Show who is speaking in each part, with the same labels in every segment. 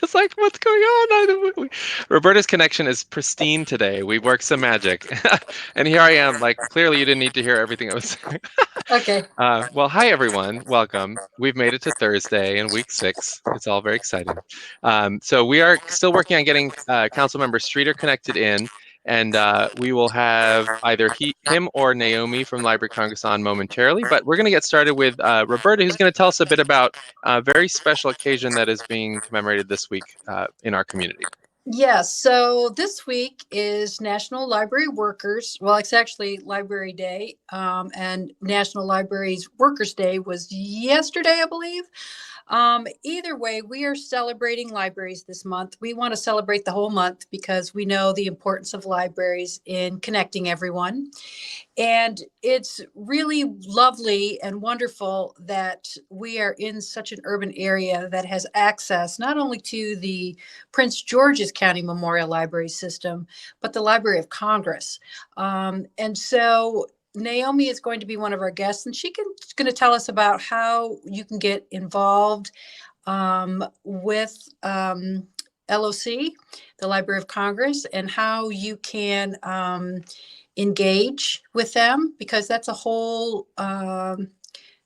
Speaker 1: was like, what's going on? Roberta's connection is pristine today. We worked some magic. And here I am, like, clearly you didn't need to hear everything I was saying.
Speaker 2: Okay.
Speaker 1: Well, hi, everyone. Welcome. We've made it to Thursday in week 6. It's all very exciting. So we are still working on getting Councilmember Streeter connected in. And we will have either him or Naomi from Library of Congress on momentarily. But we're going to get started with Roberta, who's going to tell us a bit about a very special occasion that is being commemorated this week in our community.
Speaker 2: Yes, so this week is National Library Workers. Well, it's actually Library Day, and National Libraries Workers Day was yesterday, I believe. Either way, we are celebrating libraries this month. We want to celebrate the whole month because we know the importance of libraries in connecting everyone. And it's really lovely and wonderful that we are in such an urban area that has access not only to the Prince George's County Memorial Library System, but the Library of Congress. And so Naomi is going to be one of our guests, and she's going to tell us about how you can get involved with LOC, the Library of Congress, and how you can engage with them, because that's a whole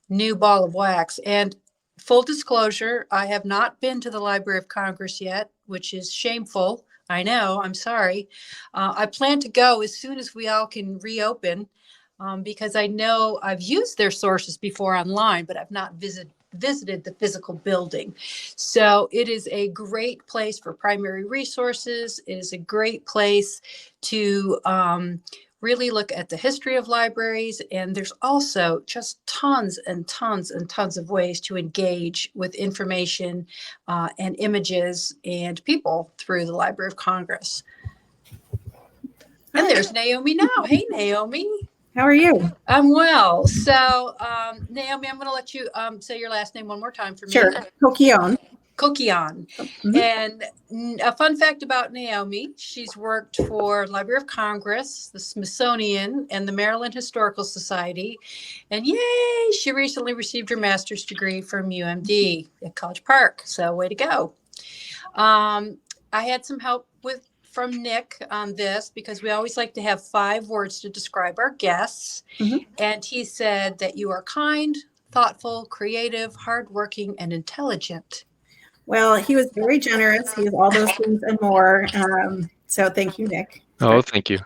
Speaker 2: new ball of wax. And full disclosure, I have not been to the Library of Congress yet, which is shameful. I know, I'm sorry. I plan to go as soon as we all can reopen. Because I know I've used their sources before online, but I've not visited the physical building. So it is a great place for primary resources. It is a great place to really look at the history of libraries. And there's also just tons and tons and tons of ways to engage with information and images and people through the Library of Congress. And there's Naomi now. Hey, Naomi.
Speaker 3: How are you?
Speaker 2: I'm well. So, Naomi, I'm going to let you say your last name one more time for me.
Speaker 3: Sure. Coquillon.
Speaker 2: Coquillon. Mm-hmm. And a fun fact about Naomi, she's worked for Library of Congress, the Smithsonian, and the Maryland Historical Society. And yay, she recently received her master's degree from UMD at College Park. So way to go. I had some help from Nick on this, because we always like to have 5 words to describe our guests. Mm-hmm. And he said that you are kind, thoughtful, creative, hardworking, and intelligent.
Speaker 3: Well, he was very generous. He was all those things and more. So thank you, Nick.
Speaker 1: Oh, thank you.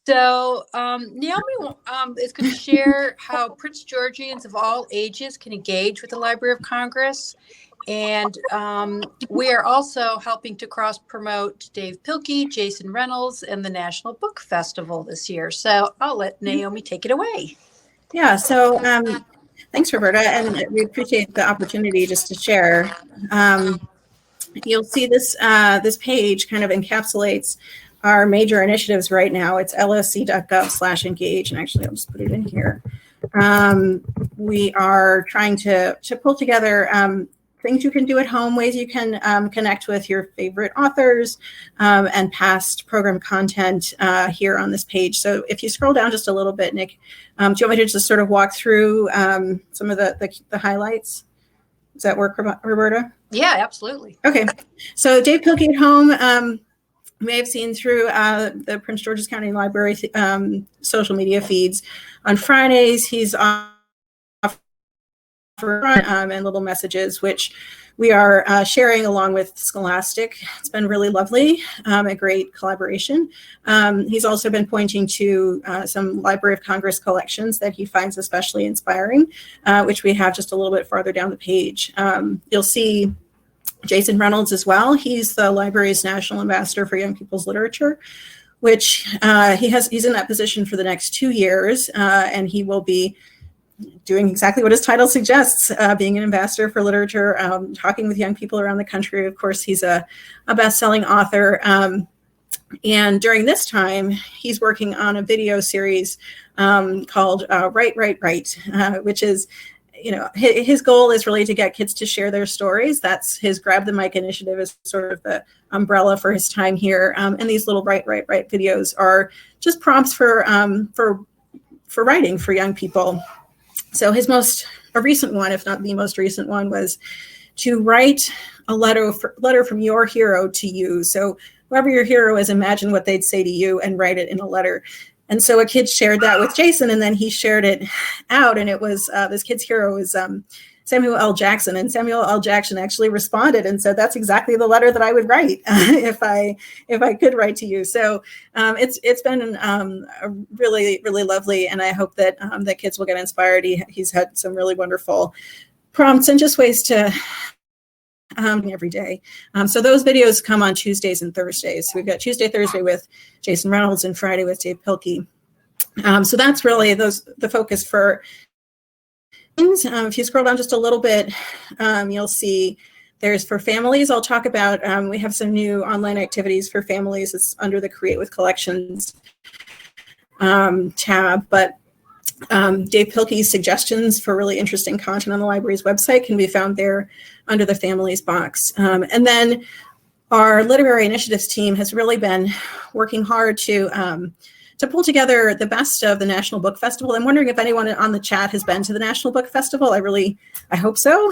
Speaker 2: So Naomi is going to share how Prince Georgians of all ages can engage with the Library of Congress. And we are also helping to cross-promote Dave Pilkey, Jason Reynolds, and the National Book Festival this year. So I'll let Naomi take it away.
Speaker 3: Yeah, so thanks, Roberta, and we appreciate the opportunity just to share. You'll see this page kind of encapsulates our major initiatives right now. It's loc.gov/engage, and actually I'll just put it in here. We are trying to pull together things you can do at home, ways you can connect with your favorite authors, and past program content here on this page. So if you scroll down just a little bit, Nick, do you want me to just sort of walk through some of the highlights? Does that work, Roberta?
Speaker 2: Yeah, absolutely.
Speaker 3: Okay. So Dave Pilkey at Home, you may have seen through the Prince George's County Library social media feeds. On Fridays, he's and little messages, which we are sharing along with Scholastic. It's been really lovely, a great collaboration. He's also been pointing to some Library of Congress collections that he finds especially inspiring, which we have just a little bit farther down the page. You'll see Jason Reynolds as well. He's the library's national ambassador for young people's literature, which he's in that position for the next 2 years, and he will be doing exactly what his title suggests, being an ambassador for literature, talking with young people around the country. Of course, he's a best-selling author. And during this time, he's working on a video series called Write, Write, Write, which is, his goal is really to get kids to share their stories. That's his Grab the Mic initiative, is sort of the umbrella for his time here. And these little Write, Write, Write videos are just prompts for writing for young people. So his most recent one, if not the most recent one, was to write a letter from your hero to you. So whoever your hero is, imagine what they'd say to you and write it in a letter. And so a kid shared that with Jason, and then he shared it out, and it was this kid's hero was Samuel L. Jackson, and Samuel L. Jackson actually responded and said, "That's exactly the letter that I would write if I could write to you." So it's been really, really lovely, and I hope that that kids will get inspired. He's had some really wonderful prompts and just ways to every day. So those videos come on Tuesdays and Thursdays. So we've got Tuesday, Thursday with Jason Reynolds, and Friday with Dave Pilkey. So that's really the focus for things. If you scroll down just a little bit, you'll see there's for families. I'll talk about, we have some new online activities for families. It's under the Create with Collections tab, but Dave Pilkey's suggestions for really interesting content on the library's website can be found there under the families box. And then our literary initiatives team has really been working hard to pull together the best of the National Book Festival. I'm wondering if anyone on the chat has been to the National Book Festival. I hope so.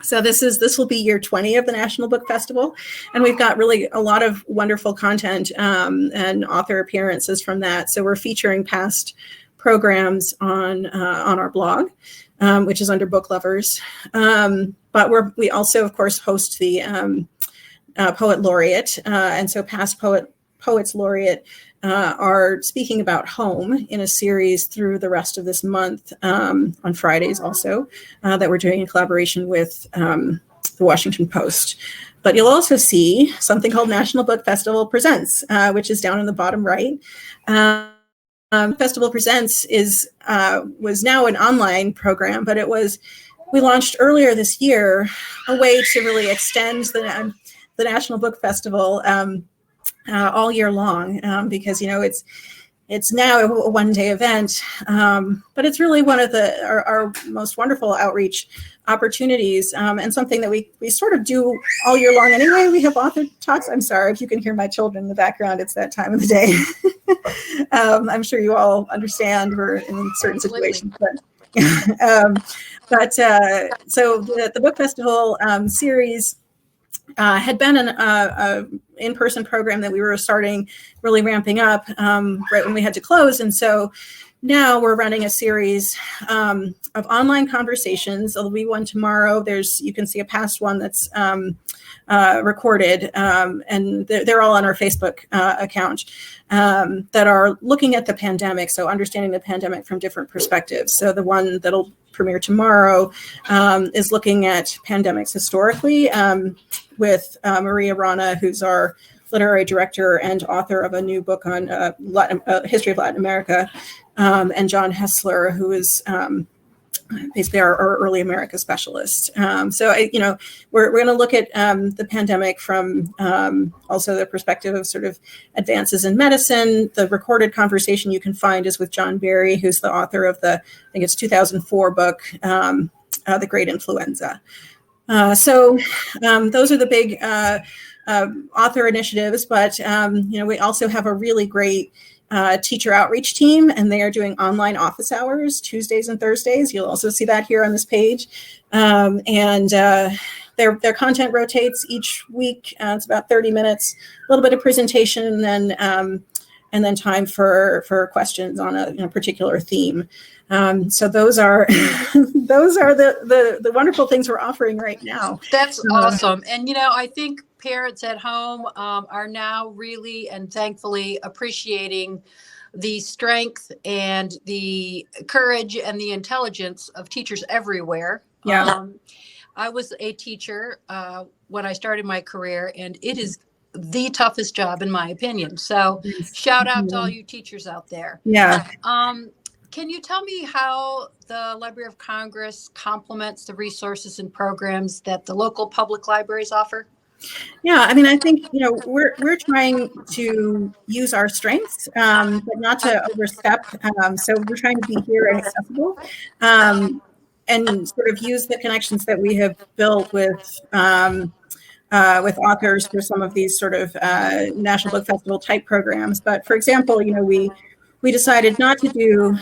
Speaker 3: So this will be year 20 of the National Book Festival, and we've got really a lot of wonderful content and author appearances from that. So we're featuring past programs on our blog, which is under Book Lovers. But we also, of course, host the Poet Laureate, and so past Poets Laureate are speaking about home in a series through the rest of this month on Fridays also that we're doing in collaboration with the Washington Post. But you'll also see something called National Book Festival Presents, which is down in the bottom right. Festival Presents was now an online program, but we launched earlier this year a way to really extend the National Book Festival all year long, because it's now a one-day event, but it's really one of our most wonderful outreach opportunities, and something that we sort of do all year long anyway. We have author talks. I'm sorry if you can hear my children in the background. It's that time of the day. I'm sure you all understand we're in certain situations, but so the book festival series had been an in-person program that we were really ramping up right when we had to close. And so now we're running a series of online conversations. There'll be one tomorrow. You can see a past one that's recorded, and they're all on our Facebook account, that are looking at the pandemic. So understanding the pandemic from different perspectives. So the one that'll premiere tomorrow is looking at pandemics historically, with Maria Rana, who's our literary director and author of a new book on history of Latin America, and John Hessler, who is basically our early America specialist. So we're going to look at the pandemic from also the perspective of sort of advances in medicine. The recorded conversation you can find is with John Barry, who's the author of I think it's 2004 book, The Great Influenza. So those are the big author initiatives, but we also have a really great teacher outreach team, and they are doing online office hours Tuesdays and Thursdays. You'll also see that here on this page, and their content rotates each week. It's about 30 minutes, a little bit of presentation, and then time for questions on a particular theme. So those are the wonderful things we're offering right now.
Speaker 2: That's awesome. And I think parents at home are now really and thankfully appreciating the strength and the courage and the intelligence of teachers everywhere.
Speaker 3: Yeah.
Speaker 2: I was a teacher when I started my career, and it is the toughest job in my opinion. So shout out to all you teachers out there.
Speaker 3: Yeah.
Speaker 2: Can you tell me how the Library of Congress complements the resources and programs that the local public libraries offer?
Speaker 3: Yeah, I mean, I think, we're trying to use our strengths, but not to overstep. So we're trying to be here and accessible, and sort of use the connections that we have built with authors for some of these sort of National Book Festival type programs. But for example, we decided not to do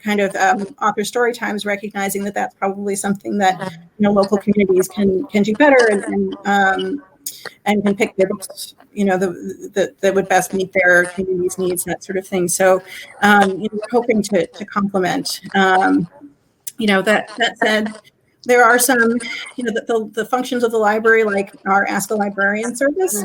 Speaker 3: kind of author story times, recognizing that that's probably something that local communities can do better and can pick their books, that would best meet their community's needs, that sort of thing. So, we're hoping to complement. That said, there are some, the functions of the library, like our Ask a Librarian service,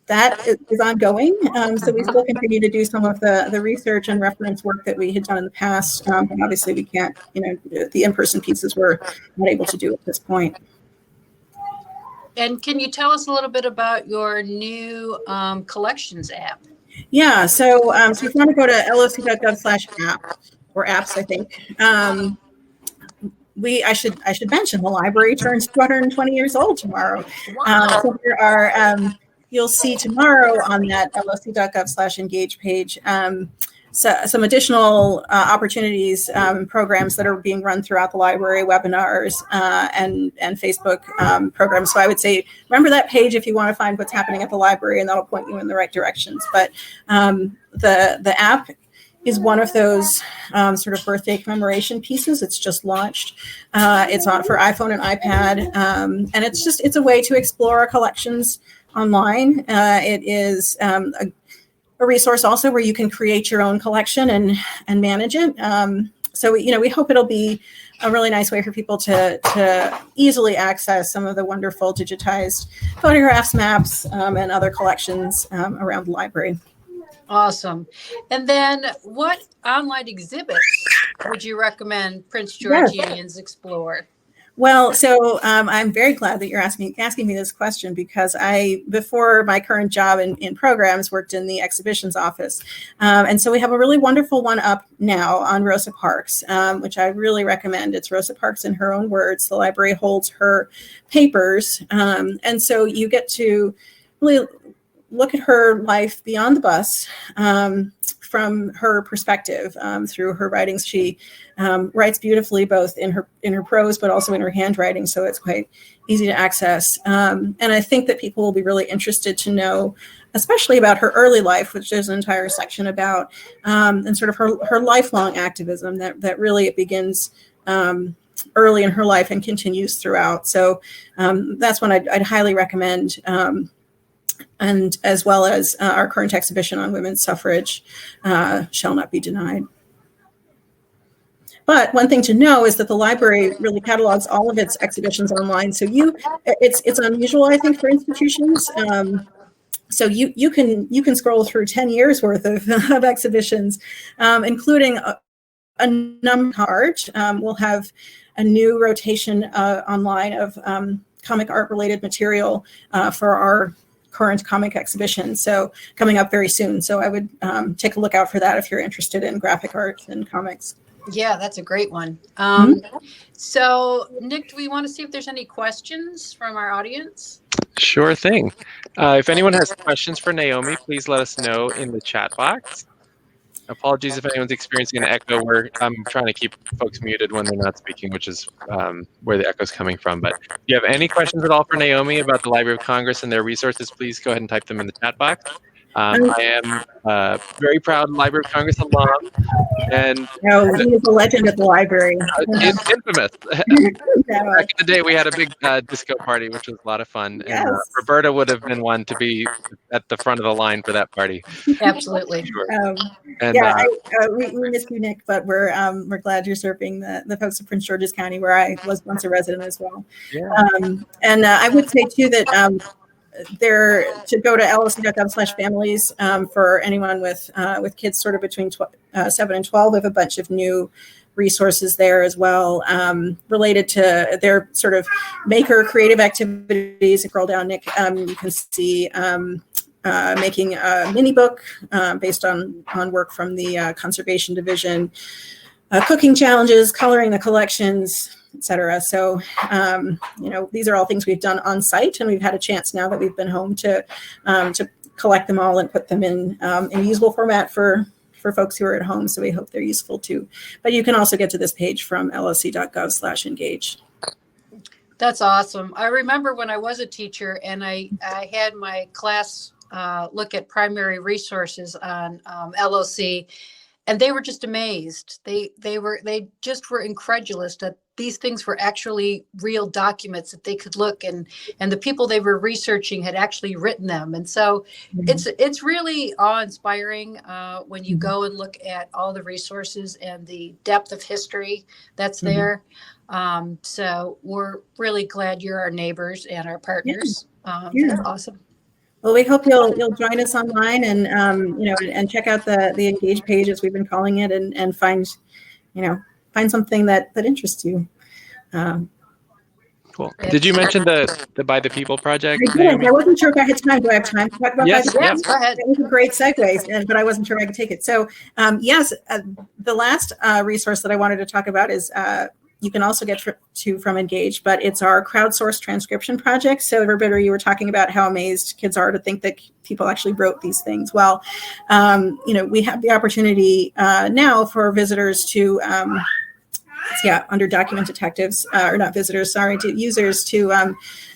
Speaker 3: that is ongoing. So we still continue to do some of the research and reference work that we had done in the past. But obviously we can't, the in-person pieces we're not able to do at this point.
Speaker 2: And can you tell us a little bit about your new collections app?
Speaker 3: Yeah, so if you want to go to loc.gov/app or apps, I think. I should mention the library turns 220 years old tomorrow.
Speaker 2: Wow.
Speaker 3: So there are, you'll see tomorrow on that loc.gov/engage page, some additional opportunities, programs that are being run throughout the library, webinars, and Facebook programs. So I would say, remember that page if you want to find what's happening at the library, and that'll point you in the right directions. But the app is one of those sort of birthday commemoration pieces. It's just launched. It's on for iPhone and iPad, and it's a way to explore our collections online. It is a resource also where you can create your own collection and manage it. So we hope it'll be a really nice way for people to easily access some of the wonderful digitized photographs, maps, and other collections around the library.
Speaker 2: Awesome. And then what online exhibits would you recommend Prince Georgians explore?
Speaker 3: Well, so I'm very glad that you're asking me this question, because I, before my current job in programs, worked in the exhibitions office. And so we have a really wonderful one up now on Rosa Parks, which I really recommend. It's Rosa Parks in her own words. The library holds her papers. And so you get to really look at her life beyond the bus, from her perspective, through her writings. She writes beautifully, both in her prose, but also in her handwriting. So it's quite easy to access. And I think that people will be really interested to know, especially about her early life, which there's an entire section about, and sort of her lifelong activism that really it begins early in her life and continues throughout. So that's one I'd highly recommend. And as well as our current exhibition on women's suffrage, Shall Not Be Denied. But one thing to know is that the library really catalogs all of its exhibitions online. So it's unusual, I think, for institutions. So you can scroll through 10 years worth of exhibitions, including a number card. We'll have a new rotation online of comic art related material for our current comic exhibition, so coming up very soon. So I would take a look out for that if you're interested in graphic art and comics.
Speaker 2: Yeah, that's a great one. So Nick, do we want to see if there's any questions from our audience?
Speaker 1: Sure thing. If anyone has questions for Naomi, please let us know in the chat box. Apologies if anyone's experiencing an echo. I'm trying to keep folks muted when they're not speaking, which is where the echo's coming from. But if you have any questions at all for Naomi about the Library of Congress and their resources, please go ahead and type them in the chat box. I am very proud Library of Congress alum, and
Speaker 3: he is a legend at the library.
Speaker 1: Infamous. Back in the day, we had a big disco party, which was a lot of fun.
Speaker 3: Yes.
Speaker 1: And Roberta would have been one to be at the front of the line for that party.
Speaker 2: Absolutely.
Speaker 1: Sure.
Speaker 3: We miss you, Nick, but we're glad you're serving the folks of Prince George's County, where I was once a resident as well.
Speaker 1: Yeah.
Speaker 3: And I would say too that to go to loc.gov/families for anyone with kids sort of between 7 and 12. We have a bunch of new resources there as well, related to their sort of maker creative activities. Scroll down, Nick, you can see making a mini book based on work from the conservation division, cooking challenges, coloring the collections, etc. So, these are all things we've done on site, and we've had a chance now that we've been home to collect them all and put them in usable format for folks who are at home. So we hope they're useful too. But you can also get to this page from loc.gov/engage.
Speaker 2: That's awesome. I remember when I was a teacher and I had my class look at primary resources on LOC. and they were just amazed. They just were incredulous that these things were actually real documents that they could look, and the people they were researching had actually written them. And so it's really awe-inspiring when you go and look at all the resources and the depth of history that's there. So we're really glad you're our neighbors and our partners. That's awesome.
Speaker 3: Well, we hope you'll join us online and and check out the Engage page, as we've been calling it, and find something that interests you.
Speaker 1: Cool. Did you mention the By the People project?
Speaker 3: I wasn't sure if I had time. Do I have time to talk about
Speaker 1: yes,
Speaker 3: that?
Speaker 1: Yes,
Speaker 3: go ahead. That was a great segue, but I wasn't sure I could take it. So yes, the last resource that I wanted to talk about is you can also get to from Engage, but it's our crowdsourced transcription project. So Roberta, you were talking about how amazed kids are to think that people actually wrote these things. Well, we have the opportunity now for visitors to under document detectives, or not visitors, sorry, to users to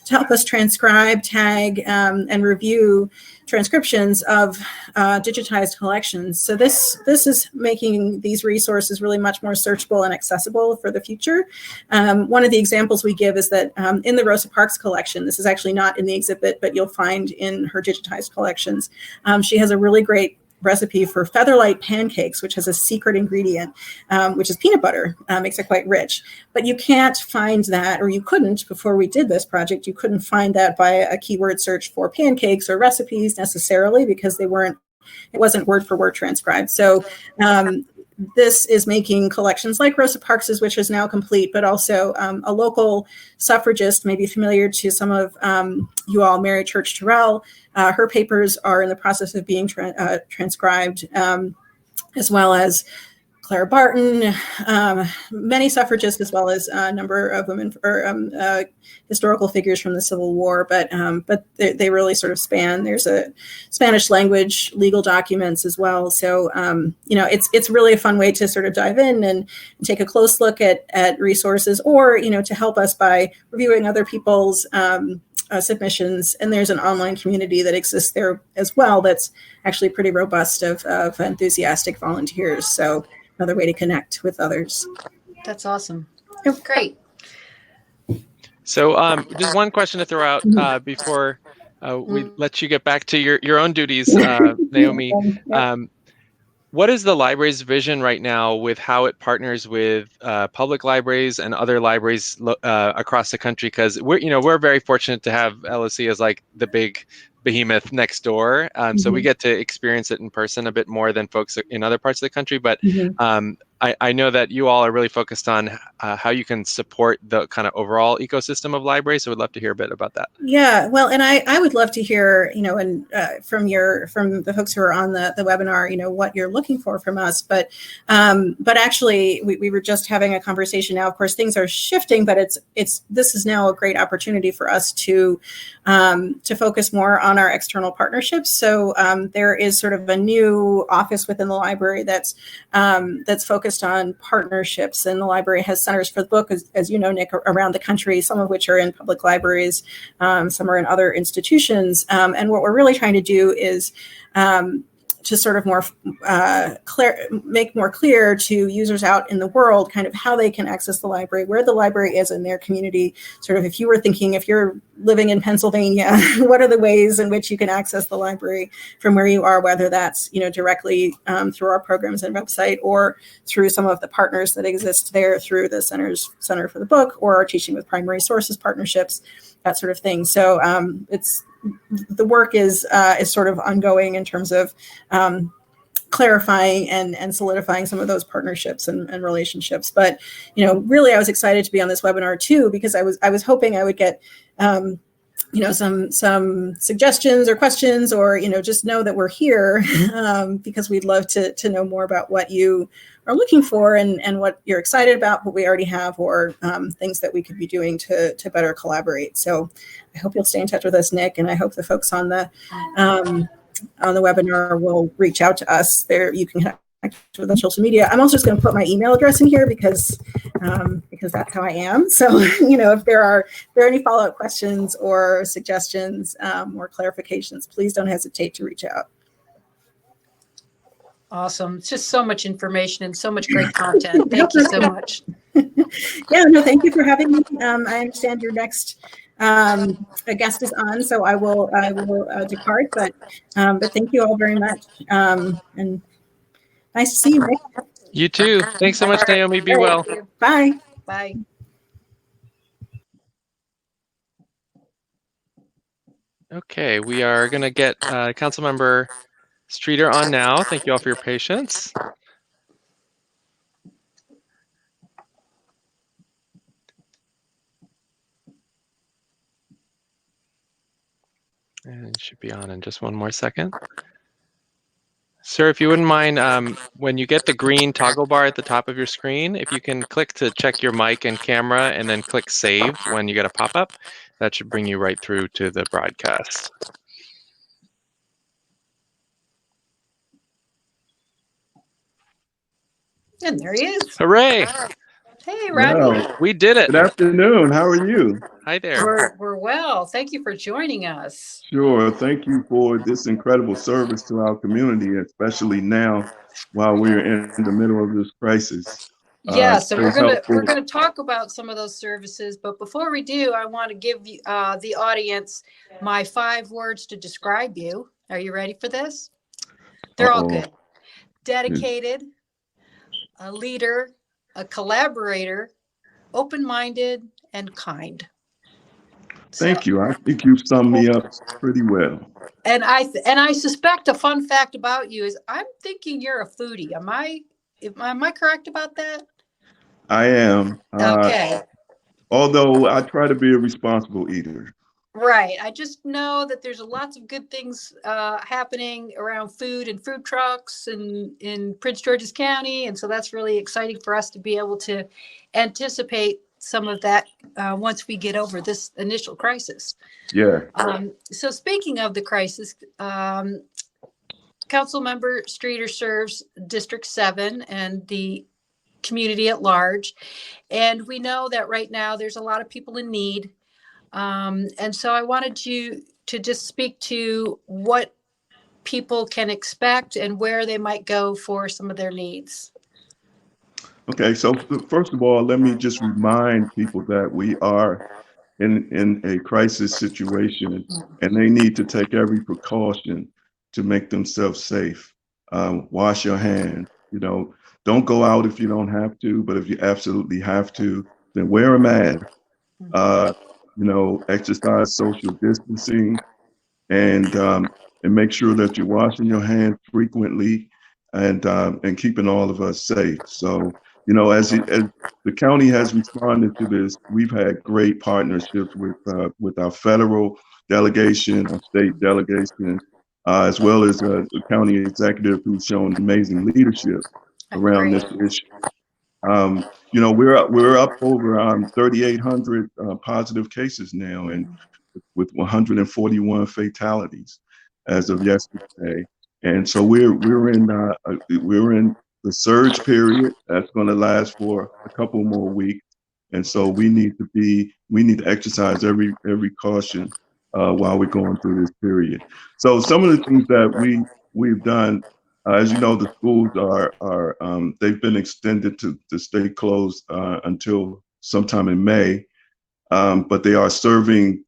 Speaker 3: help us transcribe, tag, and review transcriptions of digitized collections. So this is making these resources really much more searchable and accessible for the future. One of the examples we give is that in the Rosa Parks collection, this is actually not in the exhibit, but you'll find in her digitized collections, she has a really great recipe for featherlight pancakes, which has a secret ingredient, which is peanut butter, makes it quite rich. But you can't find that, or you couldn't before we did this project, you couldn't find that by a keyword search for pancakes or recipes necessarily, because it wasn't word for word transcribed. So this is making collections like Rosa Parks's, which is now complete, but also a local suffragist, maybe familiar to some of you all, Mary Church Terrell. Her papers are in the process of being transcribed, as well as Clara Barton, many suffragists, as well as a number of women or historical figures from the Civil War. But they really sort of span. There's a Spanish language legal documents as well. So it's really a fun way to sort of dive in and take a close look at resources, or to help us by reviewing other people's submissions. And there's an online community that exists there as well that's actually pretty robust of enthusiastic volunteers. So another way to connect with others.
Speaker 2: That's awesome. Great.
Speaker 1: So just one question to throw out before we let you get back to your own duties, Naomi. What is the library's vision right now with how it partners with public libraries and other libraries across the country? Because we're very fortunate to have LSC as like the big behemoth next door. So we get to experience it in person a bit more than folks in other parts of the country. But I know that you all are really focused on how you can support the kind of overall ecosystem of libraries. So we'd love to hear a bit about that. Yeah, well, and I would love to hear, from the folks who are on the webinar, what you're looking for from us. But actually, we were just having a conversation now. Of course, things are shifting, but this is now a great opportunity for us to focus more on our external partnerships. So there is sort of a new office within the library that's focused on partnerships, and the library has centers for the book, as you know, Nick, around the country, some of which are in public libraries, some are in other institutions. And what we're really trying to do is to sort of make more clear to users out in the world kind of how they can access the library, where the library is in their community. Sort of if you're living in Pennsylvania, what are the ways in which you can access the library from where you are, whether that's directly through our programs and website, or through some of the partners that exist there through the Center for the Book, or our Teaching with Primary Sources partnerships, that sort of thing. So the work is sort of ongoing in terms of clarifying and solidifying some of those partnerships and relationships. But really, I was excited to be on this webinar too, because I was hoping I would get some suggestions or questions, or just know that we're here, because we'd love to know more about what you are looking for and what you're excited about, what we already have, or things that we could be doing to better collaborate. So I hope you'll stay in touch with us, Nick, and I hope the folks on the webinar will reach out to us. There, you can connect with the social media. I'm also just going to put my email address in here because that's how I am. So if there are any follow-up questions or suggestions or clarifications, please don't hesitate to reach out.
Speaker 2: Awesome. It's just so much information and so much great content. Thank you so much.
Speaker 3: Yeah, no, thank you for having me. I understand your next guest is on, so I will depart. But thank you all very much, and nice to see you.
Speaker 1: You too. Thanks so much, Naomi. Be well.
Speaker 3: Bye.
Speaker 2: Bye.
Speaker 1: Okay, we are going to get Councilmember Streeter on now. Thank you all for your patience. And it should be on in just one more second. Sir, if you wouldn't mind, when you get the green toggle bar at the top of your screen, if you can click to check your mic and camera and then click save when you get a pop-up, that should bring you right through to the broadcast.
Speaker 2: And there he is.
Speaker 1: Hooray!
Speaker 2: Hey, Rodney.
Speaker 4: Well,
Speaker 1: We did it.
Speaker 4: good afternoon. How are you?
Speaker 1: Hi there.
Speaker 2: We're well. Thank you for joining us.
Speaker 4: Sure. Thank you for this incredible service to our community, especially now while we're in the middle of this crisis.
Speaker 2: Yeah, so we're
Speaker 4: helpful.
Speaker 2: gonna talk about some of those services, but before we do, I want to give you, the audience my 5 words to describe you. Are you ready for this? They're all good. Dedicated, a leader, a collaborator, open-minded, and kind.
Speaker 4: Thank you. I think you've summed me up pretty well.
Speaker 2: And I suspect a fun fact about you is I'm thinking you're a foodie. Am I correct about that?
Speaker 4: I am.
Speaker 2: Okay.
Speaker 4: Although I try to be a responsible eater.
Speaker 2: Right. I just know that there's lots of good things happening around food and food trucks in Prince George's County. And so that's really exciting for us to be able to anticipate some of that once we get over this initial crisis.
Speaker 4: Yeah.
Speaker 2: So speaking of the crisis, Councilmember Streeter serves District 7 and the community at large. And we know that right now there's a lot of people in need. And so I wanted you to just speak to what people can expect and where they might go for some of their needs.
Speaker 4: Okay, so first of all, let me just remind people that we are in a crisis situation and they need to take every precaution to make themselves safe. Wash your hands, don't go out if you don't have to, but if you absolutely have to, then wear a mask. Exercise social distancing and make sure that you're washing your hands frequently and keeping all of us safe. So, as the county has responded to this, we've had great partnerships with our federal delegation, our state delegation, as well as the county executive who's shown amazing leadership around this issue. We're up over 3,800 positive cases now, and with 141 fatalities as of yesterday. And so we're in the surge period that's going to last for a couple more weeks. And so we need to exercise every caution while we're going through this period. So some of the things that we've done. As you know, the schools are they've been extended to stay closed until sometime in May, but they are serving,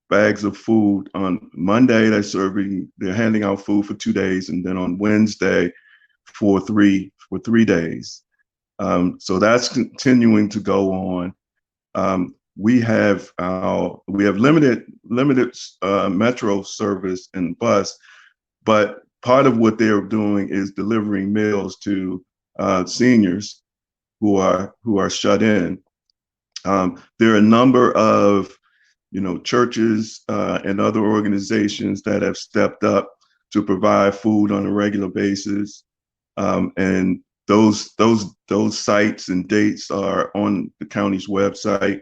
Speaker 4: bags of food on Monday. They're handing out food for 2 days, and then on Wednesday for three days. So that's continuing to go on. We have limited metro service and bus. But part of what they're doing is delivering meals to seniors who are shut in. There are a number of churches and other organizations that have stepped up to provide food on a regular basis, and those sites and dates are on the county's website.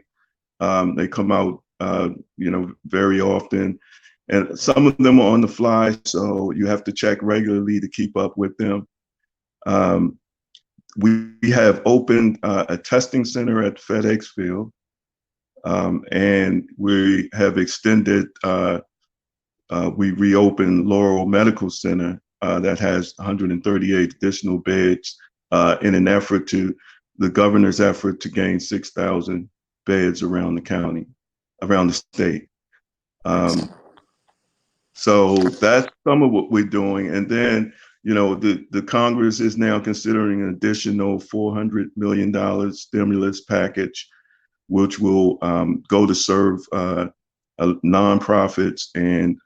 Speaker 4: They come out very often. And some of them are on the fly, so you have to check regularly to keep up with them. We have opened a testing center at FedEx Field, and we have extended, we reopened Laurel Medical Center that has 138 additional beds in an effort the governor's effort to gain 6,000 beds around the county, around the state. So that's some of what we're doing. And then, the Congress is now considering an additional $400 million stimulus package, which will go to serve nonprofits and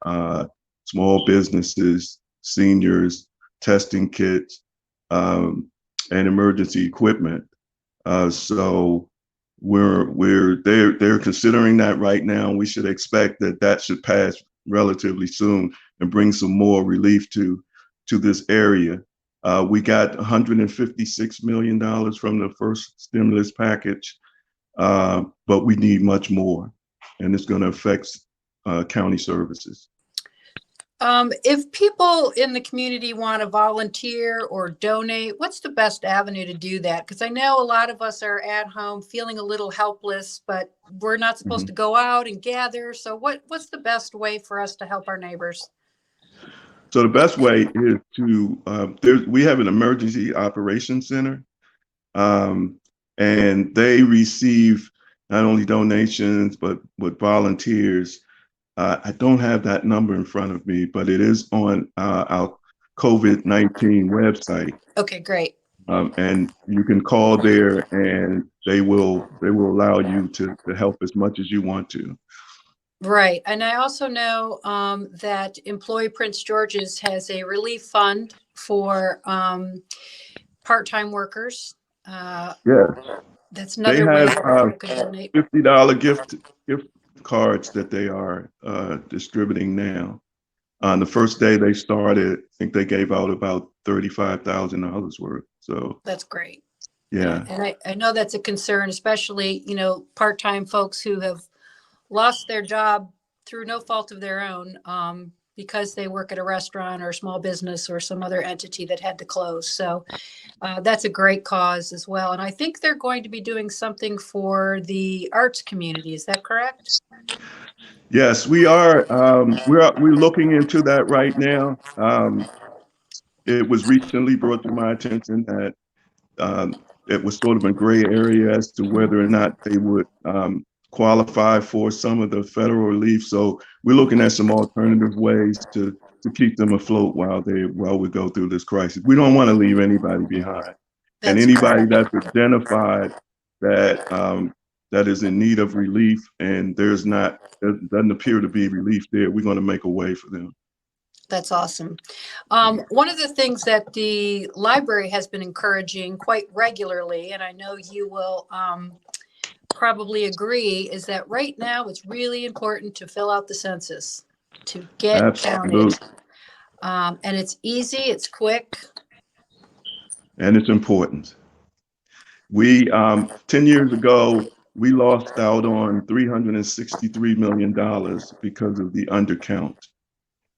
Speaker 4: small businesses, seniors, testing kits, and emergency equipment. So they're considering that right now. We should expect that should pass relatively soon and bring some more relief to this area. We got $156 million from the first stimulus package, but we need much more, and it's going to affect county services.
Speaker 2: If people in the community want to volunteer or donate, what's the best avenue to do that? Because I know a lot of us are at home feeling a little helpless, but we're not supposed to go out and gather. So what's the best way for us to help our neighbors?
Speaker 4: So the best way is we have an emergency operations center, and they receive not only donations, but volunteers. I don't have that number in front of me, but it is on our COVID-19 website.
Speaker 2: Okay, great.
Speaker 4: And you can call there, and they will allow you to help as much as you want to.
Speaker 2: Right. And I also know that Employee Prince George's has a relief fund for part-time workers.
Speaker 4: Yeah.
Speaker 2: That's another way
Speaker 4: they
Speaker 2: people can donate.
Speaker 4: $50 gift cards that they are distributing now. On the first day they started, I think they gave out about $35,000 worth. So
Speaker 2: that's great.
Speaker 4: Yeah.
Speaker 2: And I know that's a concern, especially, part-time folks who have lost their job through no fault of their own, because they work at a restaurant or a small business or some other entity that had to close. So that's a great cause as well. And I think they're going to be doing something for the arts community. Is that correct?
Speaker 4: Yes, we are. We're looking into that right now. It was recently brought to my attention that it was sort of a gray area as to whether or not they would qualify for some of the federal relief. So we're looking at some alternative ways to keep them afloat while we go through this crisis. We don't want to leave anybody behind. And anybody that's identified that is in need of relief and there doesn't appear to be relief there, we're going to make a way for them.
Speaker 2: That's awesome. One of the things that the library has been encouraging quite regularly, and I know you will probably agree, is that right now it's really important to fill out the census, to get counted. And it's easy, it's quick.
Speaker 4: And it's important. We, 10 years ago, we lost out on $363 million because of the undercount.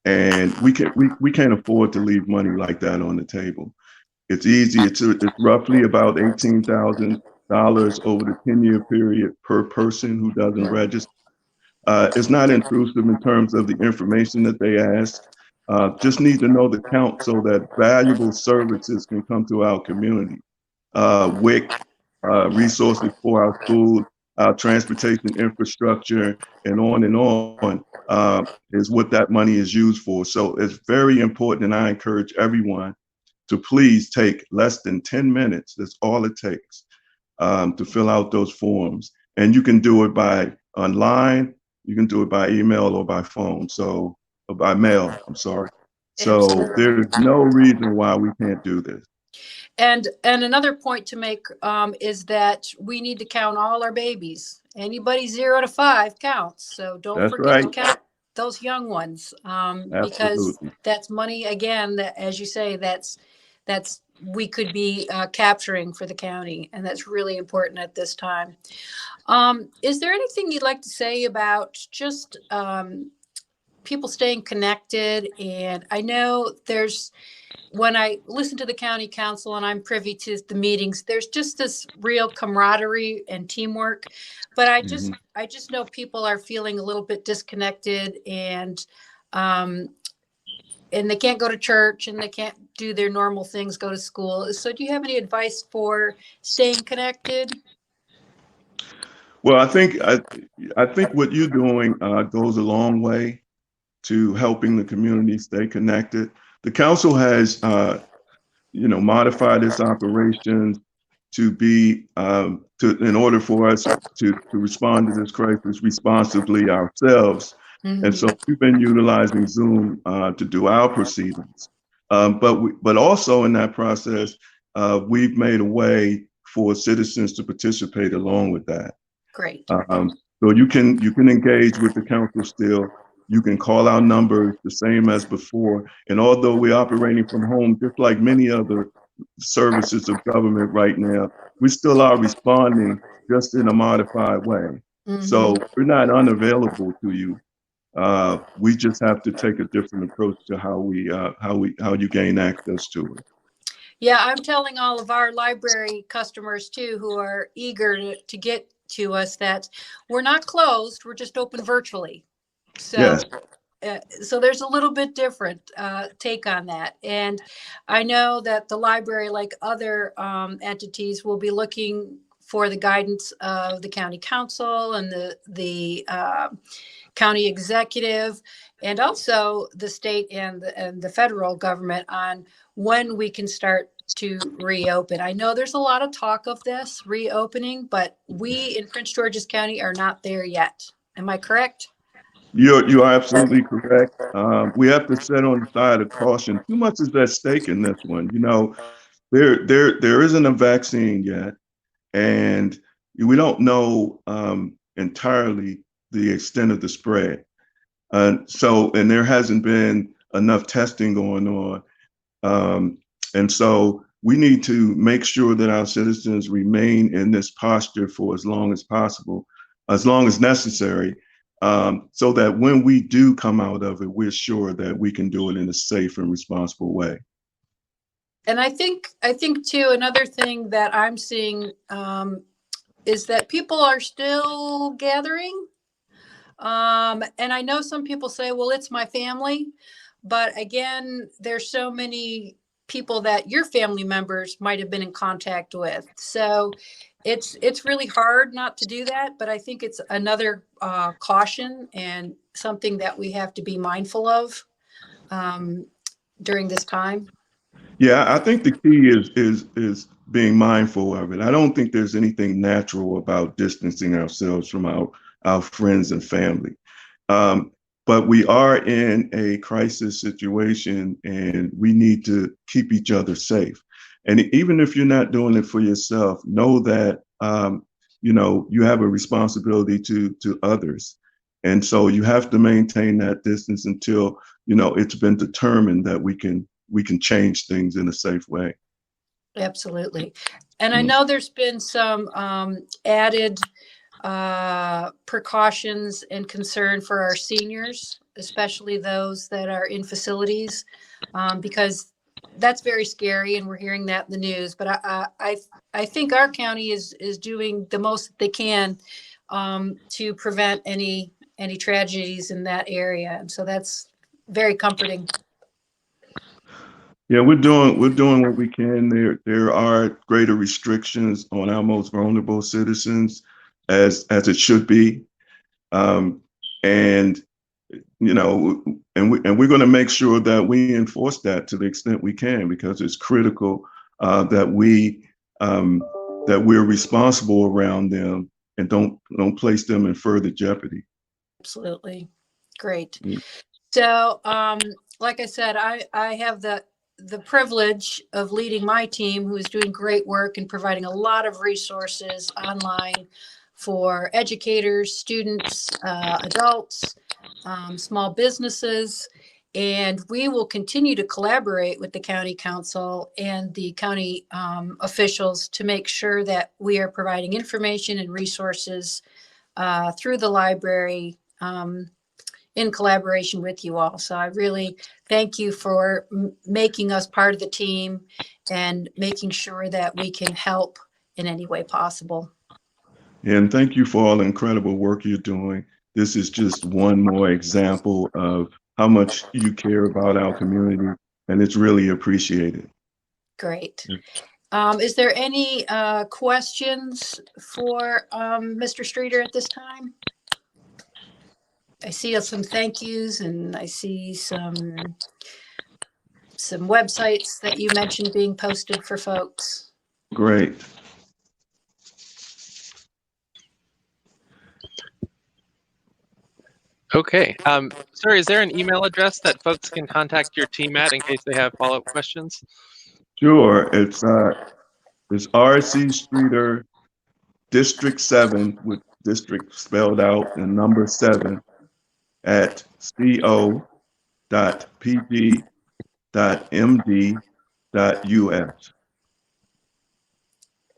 Speaker 4: And we can't afford to leave money like that on the table. It's easy. It's roughly about $18,000 over the 10-year period per person who doesn't register. It's not intrusive in terms of the information that they ask. Just need to know the count so that valuable services can come to our community. WIC, resources for our schools, our transportation infrastructure, and on, is what that money is used for. So it's very important, and I encourage everyone to please take less than 10 minutes. That's all it takes to fill out those forms. And you can do it by online, you can do it by email or by phone. So, or by mail, I'm sorry. So there's no reason why we can't do this.
Speaker 2: And another point to make is that we need to count all our babies. Anybody 0 to 5 counts. So don't forget to count those young ones, because that's money, again, that, as you say, that's we could be capturing for the county, and that's really important at this time. Is there anything you'd like to say about just people staying connected? And I know when I listen to the county council and I'm privy to the meetings, there's just this real camaraderie and teamwork, but I just know people are feeling a little bit disconnected, and and they can't go to church and they can't do their normal things, go to school. So do you have any advice for staying connected?
Speaker 4: Well, I think what you're doing goes a long way to helping the community stay connected. The council has, modified its operations to be in order for us to respond to this crisis responsibly ourselves.
Speaker 2: Mm-hmm.
Speaker 4: And so we've been utilizing Zoom to do our proceedings. But also in that process, we've made a way for citizens to participate along with that.
Speaker 2: Great.
Speaker 4: So you can engage with the council still. You can call our numbers the same as before. And although we're operating from home, just like many other services of government right now, we still are responding just in a modified way.
Speaker 2: Mm-hmm.
Speaker 4: So we're not unavailable to you. We just have to take a different approach to how you gain access to it.
Speaker 2: Yeah, I'm telling all of our library customers too, who are eager to get to us, that we're not closed, we're just open virtually. So,
Speaker 4: yes.
Speaker 2: So there's a little bit different take on that. And I know that the library, like other entities, will be looking for the guidance of the county council and the county executive, and also the state and the federal government on when we can start to reopen. I know there's a lot of talk of this reopening, but we in Prince George's County are not there yet. Am I correct?
Speaker 4: You are absolutely correct. We have to set on the side of caution. Too much is at stake in this one. There isn't a vaccine yet, and we don't know entirely the extent of the spread. And there hasn't been enough testing going on. And so we need to make sure that our citizens remain in this posture for as long as possible, as long as necessary, so that when we do come out of it, we're sure that we can do it in a safe and responsible way.
Speaker 2: And I think too, another thing that I'm seeing is that people are still gathering. And I know some people say, well, it's my family. But again, there's so many people that your family members might have been in contact with. So it's really hard not to do that. But I think it's another caution and something that we have to be mindful of during this time.
Speaker 4: Yeah, I think the key is being mindful of it. I don't think there's anything natural about distancing ourselves from our friends and family. But we are in a crisis situation and we need to keep each other safe. And even if you're not doing it for yourself, know that, you have a responsibility to others. And so you have to maintain that distance until, it's been determined that we can change things in a safe way.
Speaker 2: Absolutely. And I know there's been some added precautions and concern for our seniors, especially those that are in facilities, because that's very scary, and we're hearing that in the news. But I think our county is doing the most that they can to prevent any tragedies in that area, and so that's very comforting.
Speaker 4: Yeah, we're doing what we can. There are greater restrictions on our most vulnerable citizens, as it should be, and we're going to make sure that we enforce that to the extent we can, because it's critical that we're responsible around them and don't place them in further jeopardy.
Speaker 2: Absolutely, great.
Speaker 4: Yeah.
Speaker 2: So, like I said, I have the privilege of leading my team, who is doing great work and providing a lot of resources online for educators, students, adults, small businesses. And we will continue to collaborate with the county council and the county officials to make sure that we are providing information and resources through the library in collaboration with you all. So I really thank you for making us part of the team and making sure that we can help in any way possible.
Speaker 4: And thank you for all the incredible work you're doing. This is just one more example of how much you care about our community, and it's really appreciated.
Speaker 2: Great. Is there any questions for Mr. Streeter at this time? I see some thank yous, and I see some websites that you mentioned being posted for folks.
Speaker 4: Great.
Speaker 1: Okay. Sir, is there an email address that folks can contact your team at in case they have follow-up questions?
Speaker 4: Sure. It's RC Streeter District 7 with district spelled out and number 7 at co.pg.md.us.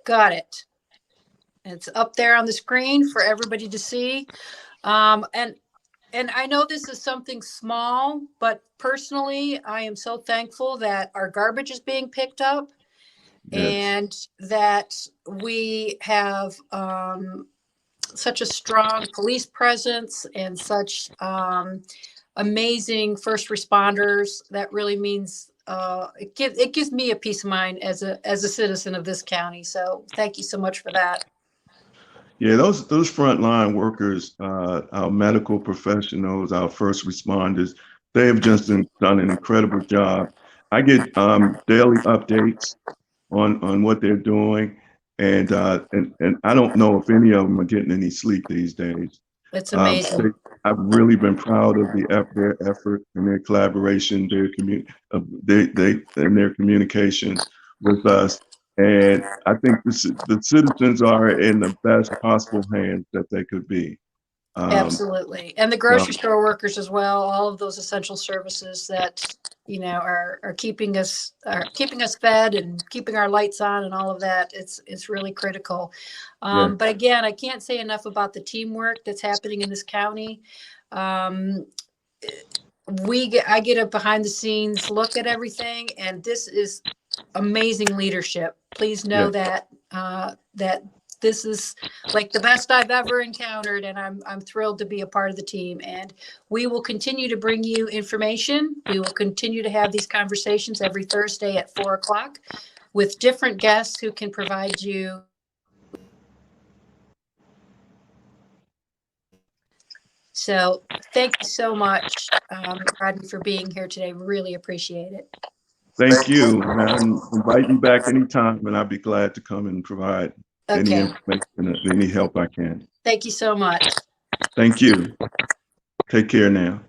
Speaker 2: Got it. It's up there on the screen for everybody to see. And I know this is something small, but personally, I am so thankful that our garbage is being picked up. Yes. And that we have such a strong police presence and such amazing first responders. That really means it gives me a peace of mind as a citizen of this county. So thank you so much for that.
Speaker 4: Yeah, those frontline workers, our medical professionals, our first responders, they have just done an incredible job. I get daily updates on what they're doing, and I don't know if any of them are getting any sleep these days.
Speaker 2: It's amazing.
Speaker 4: I've really been proud of their effort and their collaboration, their communication with us. And I think the citizens are in the best possible hands that they could be.
Speaker 2: Absolutely. And the grocery store workers as well, all of those essential services that, are keeping us fed and keeping our lights on and all of that. It's really critical. But again, I can't say enough about the teamwork that's happening in this county. I get a behind the scenes look at everything, and this is amazing leadership. Please know that this is like the best I've ever encountered, and I'm thrilled to be a part of the team. And we will continue to bring you information. We will continue to have these conversations every Thursday at 4:00 with different guests who can provide you. So thank you so much, Rodney, for being here today. Really appreciate it.
Speaker 4: Thank you. And invite me back anytime, and I'd be glad to come and provide any information, any help I can.
Speaker 2: Thank you so much.
Speaker 4: Thank you. Take care now.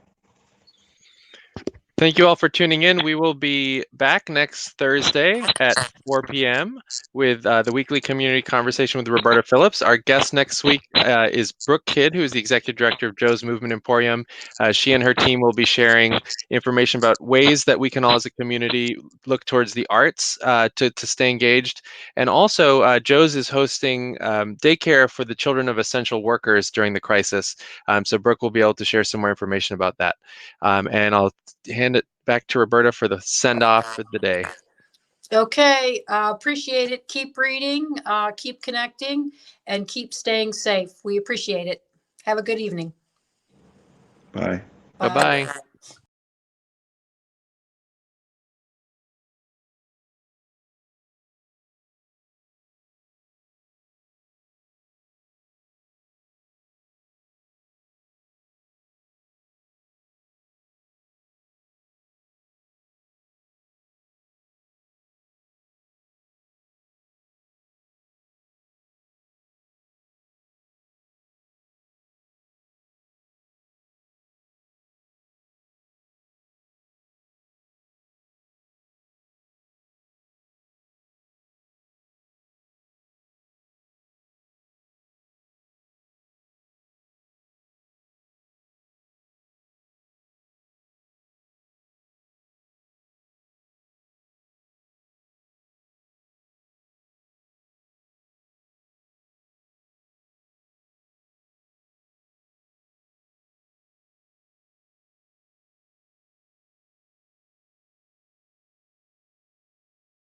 Speaker 1: Thank you all for tuning in. We will be back next Thursday at 4 p.m. with the weekly community conversation with Roberta Phillips. Our guest next week is Brooke Kidd, who is the executive director of Joe's Movement Emporium. She and her team will be sharing information about ways that we can all as a community look towards the arts to stay engaged. And also, Joe's is hosting daycare for the children of essential workers during the crisis. So Brooke will be able to share some more information about that. And I'll hand it back to Roberta for the send-off for the day.
Speaker 2: Okay, appreciate it. Keep reading, keep connecting, and keep staying safe. We appreciate it. Have a good evening.
Speaker 4: Bye.
Speaker 1: Bye-bye.